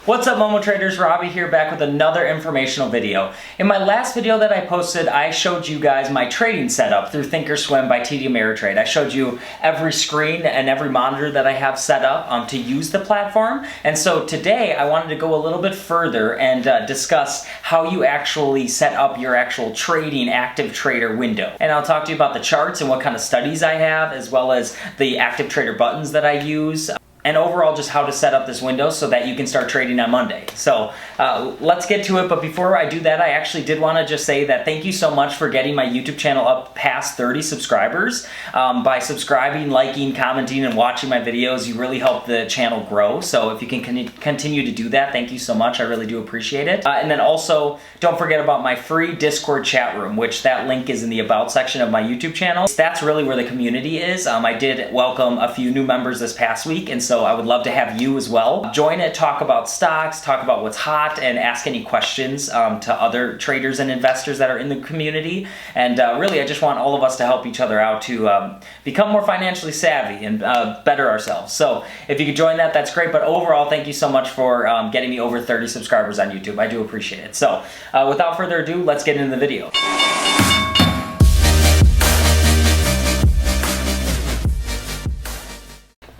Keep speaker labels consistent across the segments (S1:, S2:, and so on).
S1: What's up, Momo Traders? Robbie here, back with another informational video. In my last video that I posted, I showed you guys my trading setup through Thinkorswim by TD Ameritrade. I showed you every screen and every monitor that I have set up to use the platform. And so today I wanted to go a little bit further and discuss how you actually set up your actual trading active trader window. And I'll talk to you about the charts and what kind of studies I have, as well as the active trader buttons that I use, and overall just how to set up this window so that you can start trading on Monday. So let's get to it, but before I do that, I actually did want to just say that thank you so much for getting my YouTube channel up past 30 subscribers. By subscribing, liking, commenting, and watching my videos, you really help the channel grow. So if you can continue to do that, thank you so much. I really do appreciate it. And then also, don't forget about my free Discord chat room, which that link is in the About section of my YouTube channel. That's really where the community is. I did welcome a few new members this past week, and so I would love to have you as well. Join it, talk about stocks, talk about what's hot, and ask any questions to other traders and investors that are in the community. And really, I just want all of us to help each other out to become more financially savvy and better ourselves. So if you could join that, that's great. But overall, thank you so much for getting me over 30 subscribers on YouTube. I do appreciate it. So without further ado, let's get into the video.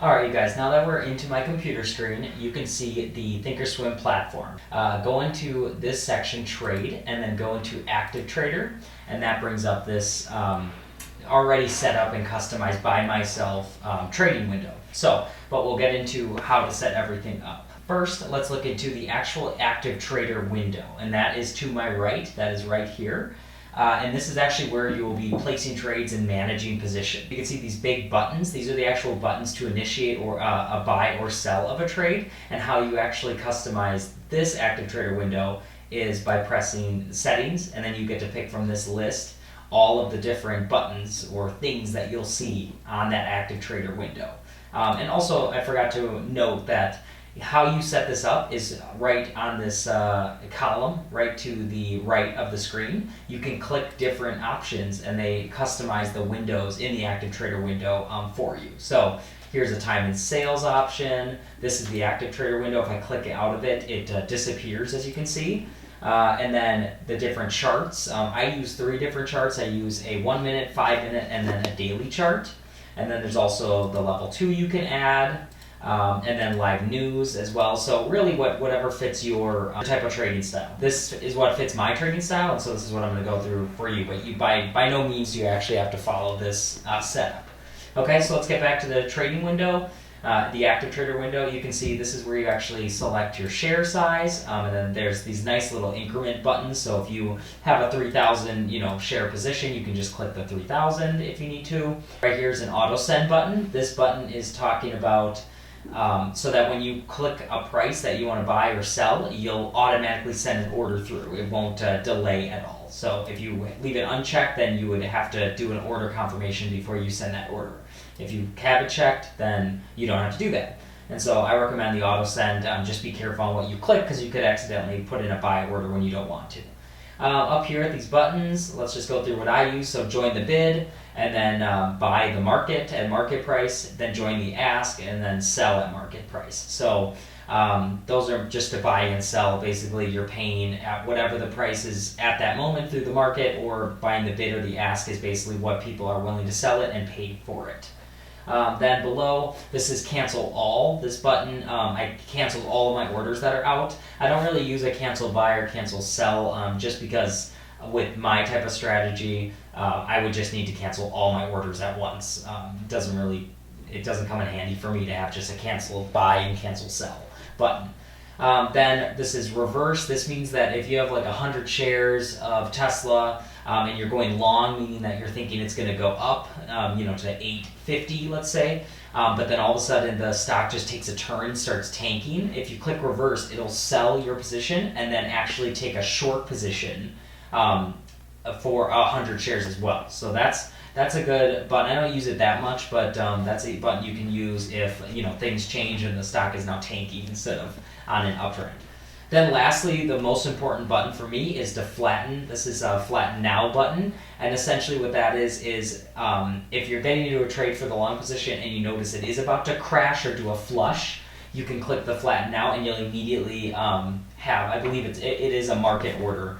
S1: Alright, you guys, now that we're into my computer screen, you can see the Thinkorswim platform. Go into this section, Trade, and then go into Active Trader, and that brings up this already set up and customized by myself trading window. But we'll get into how to set everything up. First, let's look into the actual Active Trader window, and that is to my right. That is right here. And this is actually where you will be placing trades and managing position. You can see these big buttons. These are the actual buttons to initiate or a buy or sell of a trade. And how you actually customize this Active Trader window is by pressing Settings, and then you get to pick from this list all of the different buttons or things that you'll see on that Active Trader window. And also, I forgot to note that how you set this up is right on this column, right to the right of the screen. You can click different options and they customize the windows in the Active Trader window for you. So here's a time and sales option. This is the Active Trader window. If I click out of it, it disappears, as you can see. And then the different charts. I use 3 different charts. I use a 1 minute, 5 minute, and then a daily chart. And then there's also the level 2 you can add. And then live news as well. So really whatever fits your type of trading style. This is what fits my trading style, and so this is what I'm going to go through for you. But you by no means do you actually have to follow this setup. Okay, so let's get back to the trading window. The Active Trader window, you can see this is where you actually select your share size, and then there's these nice little increment buttons. So if you have a 3,000 share position, you can just click the 3,000 if you need to. Right here is an auto send button. This button is talking about so that when you click a price that you want to buy or sell, you'll automatically send an order through. It won't delay at all. So if you leave it unchecked, then you would have to do an order confirmation before you send that order. If you have it checked, then you don't have to do that. And so I recommend the auto send. Just be careful on what you click, because you could accidentally put in a buy order when you don't want to. Up here at these buttons, let's just go through what I use. So join the bid, and then buy the market at market price, then join the ask, and then sell at market price. So those are just to buy and sell. Basically, you're paying at whatever the price is at that moment through the market, or buying the bid or the ask is basically what people are willing to sell it and pay for it. Then below, this is cancel all. This button, I canceled all of my orders that are out. I don't really use a cancel buy or cancel sell, just because with my type of strategy, I would just need to cancel all my orders at once. It doesn't come in handy for me to have just a cancel buy and cancel sell button. Then this is reverse. This means that if you have like 100 shares of Tesla, and you're going long, meaning that you're thinking it's going to go up, to 850, let's say, but then all of a sudden the stock just takes a turn, starts tanking. If you click reverse, it'll sell your position and then actually take a short position for 100 shares as well. So that's a good button. I don't use it that much, but that's a button you can use if things change and the stock is now tanking instead of on an uptrend. Then lastly, the most important button for me is to flatten. This is a flatten now button. And essentially what that is if you're getting into a trade for the long position and you notice it is about to crash or do a flush, you can click the flatten out and you'll immediately have, I believe it is a market order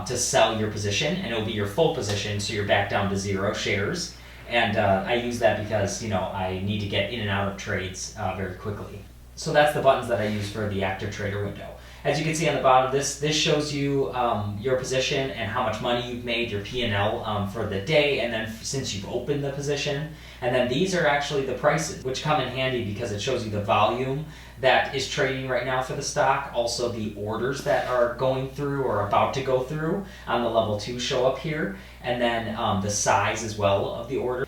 S1: to sell your position, and it'll be your full position, so you're back down to 0 shares. And I use that because, you know, I need to get in and out of trades very quickly. So that's the buttons that I use for the active trader window. As you can see on the bottom, this shows you your position and how much money you've made, your P&L for the day, and then since you've opened the position. And then these are actually the prices, which come in handy because it shows you the volume that is trading right now for the stock. Also the orders that are going through or about to go through on the level 2 show up here. And then the size as well of the order.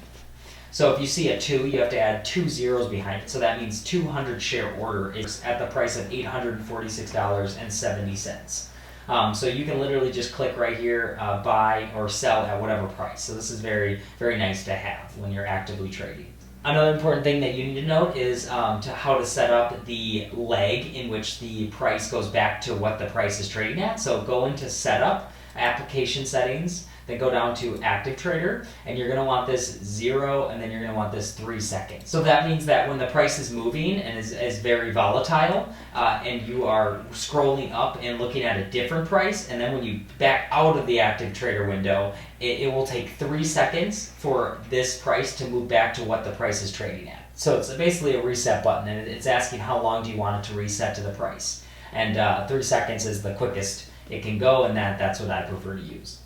S1: So if you see a 2, you have to add 2 zeros behind it. So that means 200 share order is at the price of $846.70. So you can literally just click right here, buy or sell at whatever price. So this is very, very nice to have when you're actively trading. Another important thing that you need to note is how to set up the leg in which the price goes back to what the price is trading at. So go into Setup, Application Settings, then go down to Active Trader, and you're going to want this 0, and then you're going to want this 3 seconds. So that means that when the price is moving and is very volatile, and you are scrolling up and looking at a different price, and then when you back out of the Active Trader window, it will take 3 seconds for this price to move back to what the price is trading at. So it's basically a reset button, and it's asking how long do you want it to reset to the price. And 3 seconds is the quickest it can go, and that's what I prefer to use.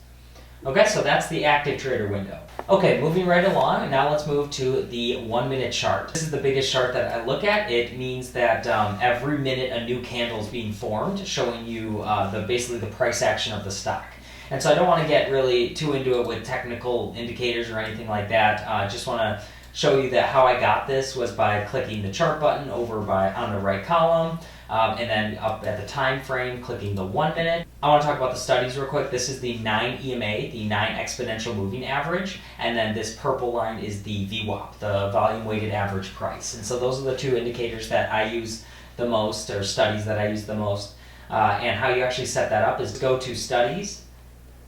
S1: Okay, so that's the active trader window. Okay, moving right along, now let's move to the 1 minute chart. This is the biggest chart that I look at. It means that every minute a new candle is being formed, showing you basically the price action of the stock. And so I don't want to get really too into it with technical indicators or anything like that. I just want to show you that how I got this was by clicking the chart button over on the right column, and then up at the time frame, clicking the 1 minute. I want to talk about the studies real quick. This is the 9 EMA, the 9 exponential moving average, and then this purple line is the VWAP, the volume weighted average price. And so those are the 2 indicators that I use the most, or studies that I use the most. And how you actually set that up is go to Studies,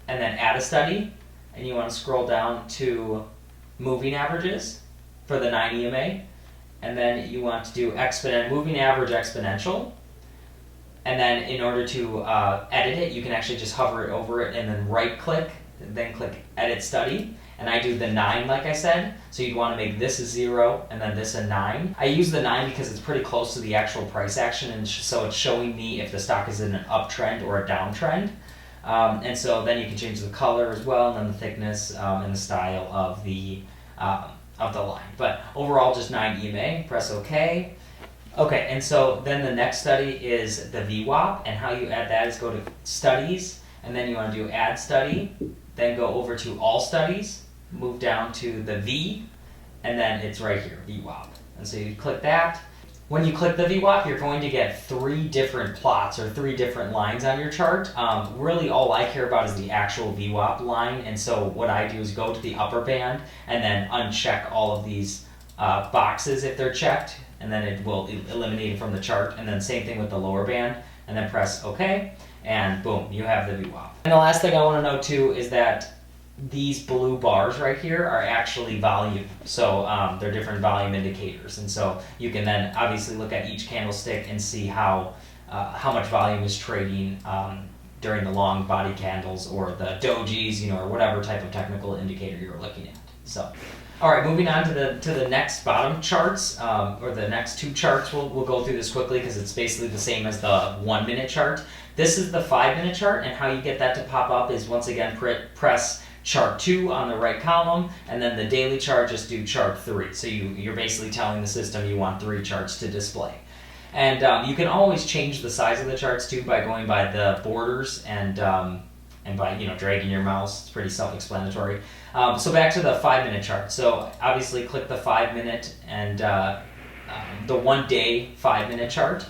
S1: and then Add a Study, and you want to scroll down to Moving Averages for the 9 EMA, and then you want to do moving average exponential, and then in order to edit it, you can actually just hover it over it and then right click, then click Edit Study, and I do the 9 like I said, so you'd want to make this a 0 and then this a 9. I use the 9 because it's pretty close to the actual price action, and so it's showing me if the stock is in an uptrend or a downtrend. And so then you can change the color as well, and then the thickness and the style of the line. But overall, just 9 EMA. Press OK. Okay, and so then the next study is the VWAP, and how you add that is go to Studies, and then you want to do Add Study, then go over to All Studies, move down to the V, and then it's right here, VWAP. And so you click that. When you click the VWAP, you're going to get 3 different plots or 3 different lines on your chart. Really all I care about is the actual VWAP line, and so what I do is go to the upper band and then uncheck all of these boxes if they're checked, and then it will eliminate it from the chart, and then same thing with the lower band, and then press OK, and boom, you have the VWAP. And the last thing I want to know too is that these blue bars right here are actually volume, so they're different volume indicators, and so you can then obviously look at each candlestick and see how much volume is trading during the long body candles or the dojis, or whatever type of technical indicator you're looking at. So, all right, moving on to the next bottom charts, or the next 2 charts. We'll go through this quickly because it's basically the same as the 1 minute chart. This is the 5 minute chart, and how you get that to pop up is once again press chart 2 on the right column, and then the daily chart, just do chart 3. So you're basically telling the system you want 3 charts to display. And you can always change the size of the charts too by going by the borders and by dragging your mouse. It's pretty self-explanatory. So back to the 5 minute chart. So obviously click the 5 minute and the 1 day 5 minute chart.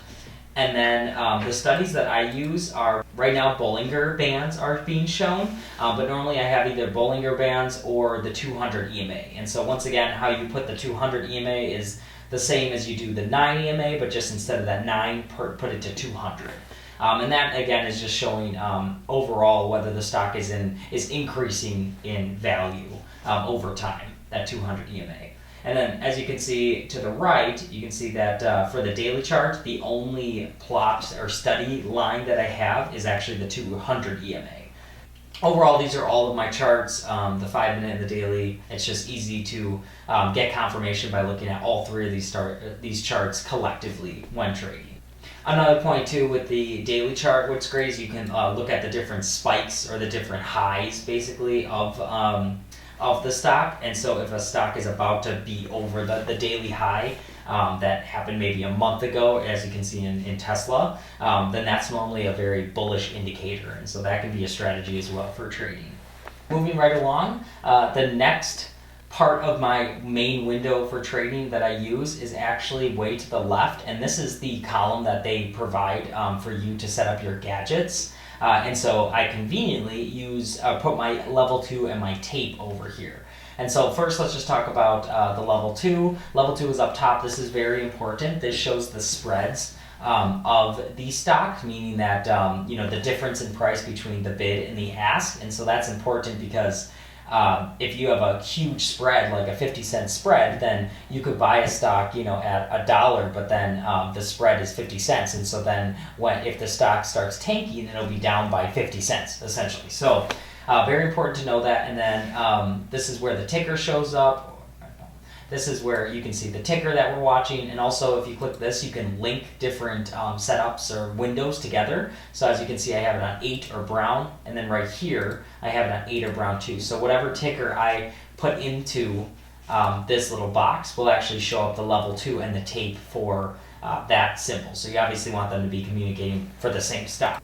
S1: And then the studies that I use are, right now Bollinger Bands are being shown, but normally I have either Bollinger Bands or the 200 EMA. And so once again, how you put the 200 EMA is the same as you do the 9 EMA, but just instead of that 9, put it to 200. And that again is just showing overall whether the stock is increasing in value over time, that 200 EMA. And then as you can see to the right, you can see that for the daily chart, the only plot or study line that I have is actually the 200 EMA. Overall, these are all of my charts, the 5 minute and the daily. It's just easy to get confirmation by looking at all three of these charts collectively when trading. Another point too with the daily chart, what's great is you can look at the different spikes or the different highs basically of the stock. And so if a stock is about to be over the daily high that happened maybe a month ago, as you can see in Tesla, then that's normally a very bullish indicator. And so that can be a strategy as well for trading. Moving right along, the next part of my main window for trading that I use is actually way to the left, and this is the column that they provide for you to set up your gadgets. And so I conveniently put my level 2 and my tape over here. And so first let's just talk about the level 2. Level 2 is up top. This is very important. This shows the spreads of the stock, meaning that the difference in price between the bid and the ask. And so that's important because if you have a huge spread, like a 50-cent spread, then you could buy a stock, at $1, but then the spread is 50 cents. And so then if the stock starts tanking, it'll be down by 50 cents, essentially. So very important to know that. And then this is where the ticker shows up. This is where you can see the ticker that we're watching, and also if you click this, you can link different setups or windows together. So as you can see, I have it on 8 or brown, and then right here, I have it on 8 or brown too. So whatever ticker I put into this little box will actually show up the level 2 and the tape for that symbol. So you obviously want them to be communicating for the same stock.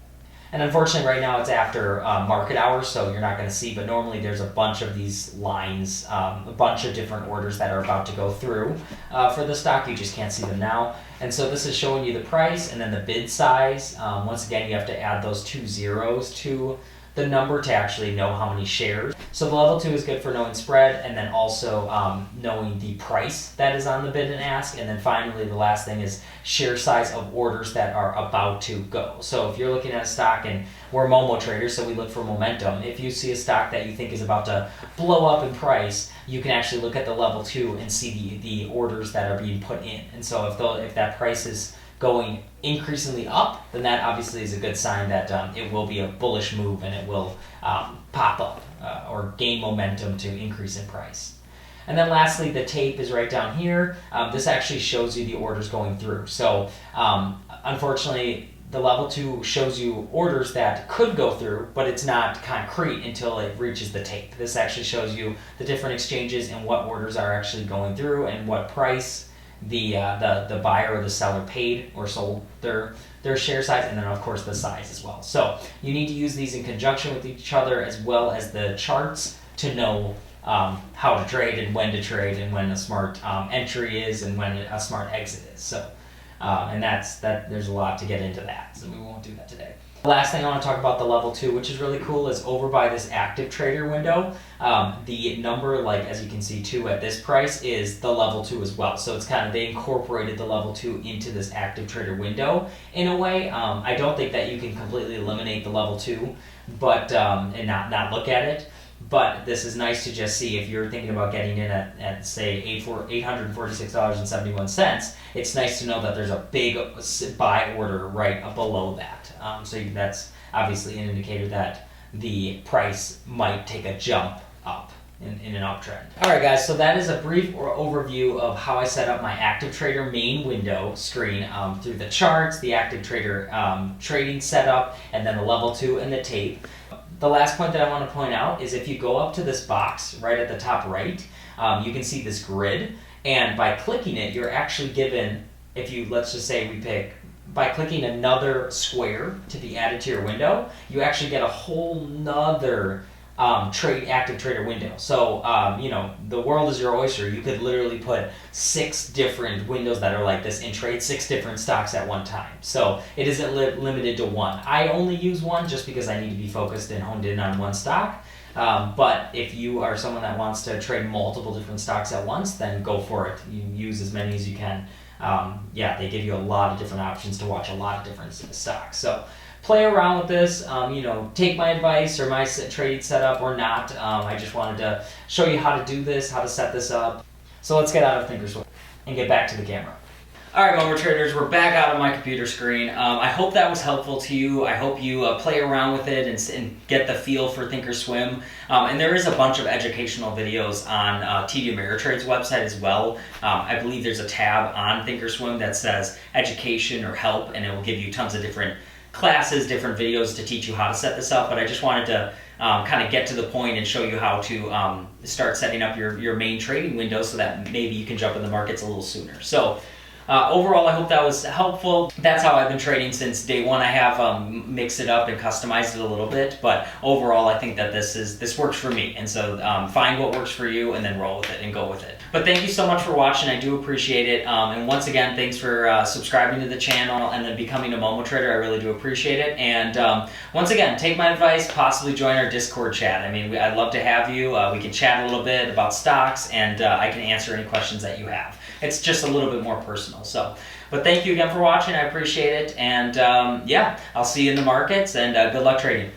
S1: And unfortunately right now it's after market hours, so you're not going to see, but normally there's a bunch of these lines, a bunch of different orders that are about to go through for the stock. You just can't see them now. And so this is showing you the price and then the bid size. Once again, you have to add those 2 zeros to the number to actually know how many shares. So the level 2 is good for knowing spread, and then also knowing the price that is on the bid and ask. And then finally, the last thing is share size of orders that are about to go. So if you're looking at a stock, and we're Momo traders, so we look for momentum. If you see a stock that you think is about to blow up in price, you can actually look at the level 2 and see the orders that are being put in. And so if that price is going increasingly up, then that obviously is a good sign that it will be a bullish move and it will pop up or gain momentum to increase in price. And then lastly, the tape is right down here. This actually shows you the orders going through. So unfortunately, the level 2 shows you orders that could go through, but it's not concrete until it reaches the tape. This actually shows you the different exchanges and what orders are actually going through and what price the buyer or the seller paid or sold their share size, and then of course the size as well. So you need to use these in conjunction with each other as well as the charts to know how to trade and when a smart entry is and when a smart exit is. So and there's a lot to get into that, so we won't do that today. The last thing I want to talk about the level 2, which is really cool, is over by this active trader window. The number, like as you can see 2 at this price, is the level 2 as well. So it's they incorporated the level 2 into this active trader window in a way. I don't think that you can completely eliminate the level 2, but and not look at it. But this is nice to just see if you're thinking about getting in at say $846.71. It's nice to know that there's a big buy order right below that. So that's obviously an indicator that the price might take a jump up in an uptrend. All right, guys. So that is a brief overview of how I set up my active trader main window screen through the charts, the active trader trading setup, and then the level 2 and the tape. The last point that I want to point out is if you go up to this box right at the top right, you can see this grid, and by clicking it, you're actually given, let's just say by clicking another square to be added to your window, you actually get a whole nother active trader window. So, the world is your oyster. You could literally put 6 different windows that are like this and trade 6 different stocks at one time. So it isn't limited to one. I only use one just because I need to be focused and honed in on one stock. But if you are someone that wants to trade multiple different stocks at once, then go for it. You use as many as you can. They give you a lot of different options to watch a lot of different stocks. So play around with this, take my advice or my trading setup or not. I just wanted to show you how to do this, how to set this up. So let's get out of Thinkorswim and get back to the camera. All right, Momo Traders, we're back out of my computer screen. I hope that was helpful to you. I hope you play around with it and get the feel for Thinkorswim. And there is a bunch of educational videos on TD Ameritrade's website as well. I believe there's a tab on Thinkorswim that says education or help, and it will give you tons of different classes, different videos to teach you how to set this up. But I just wanted to kind of get to the point and show you how to start setting up your main trading window so that maybe you can jump in the markets a little sooner. So overall, I hope that was helpful. That's how I've been trading since day one. I have mixed it up and customized it a little bit, but overall, I think that this works for me. And so find what works for you and then roll with it and go with it. But thank you so much for watching. I do appreciate it. And once again, thanks for subscribing to the channel and then becoming a Momo Trader. I really do appreciate it. And once again, take my advice, possibly join our Discord chat. I mean, I'd love to have you. We can chat a little bit about stocks, and I can answer any questions that you have. It's just a little bit more personal. So, but thank you again for watching. I appreciate it. And yeah, I'll see you in the markets, and good luck trading.